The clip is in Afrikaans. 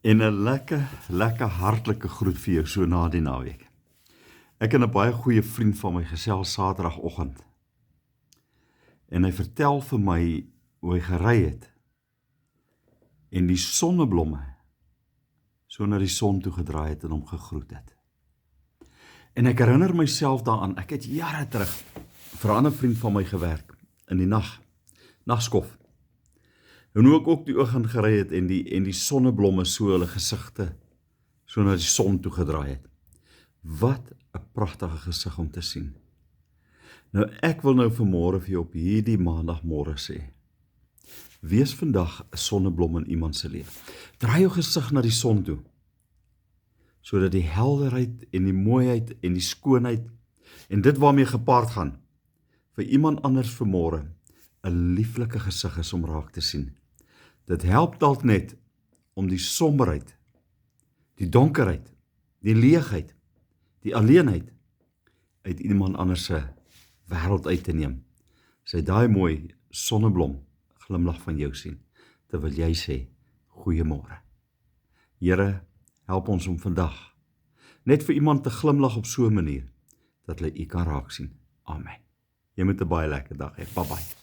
En 'n lekker hartlike groet vir jou so na die naweek. Ek en 'n baie goeie vriend van my gesels Saterdagoggend. En hy vertel vir my hoe hy gery het en die sonneblomme so na die son toe gedraai het en hom gegroet het. En ek herinner myself daaraan, ek het jare terug vir 'n ander vriend van my gewerk in die nagskof. En hoe ek ook die oggend gery het en die sonneblomme so hulle gesigte so na die son toe gedraai het. Wat 'n pragtige gesig om te sien. Nou ek wil nou vanmôre vir jou op hierdie maandagmôre sê, wees vandag 'n sonneblom in iemand se lewe. Draai jou gesig na die son toe, sodat die helderheid en die mooiheid en die skoonheid en dit waarmee gepaard gaan, vir iemand anders vanmôre 'n lieflike gesig is om raak te sien. Dit help dalk net om die somberheid, die donkerheid, die leegheid, die alleenheid uit iemand anders se wêreld uit te neem. Sy daai mooi sonneblom glimlag van jou sien, terwyl jy sê, goeiemôre. Here, help ons om vandag net vir iemand te glimlag op so 'n manier, dat hulle U kan raak sien. Amen. Jy moet 'n baie lekker dag hê. Bye bye.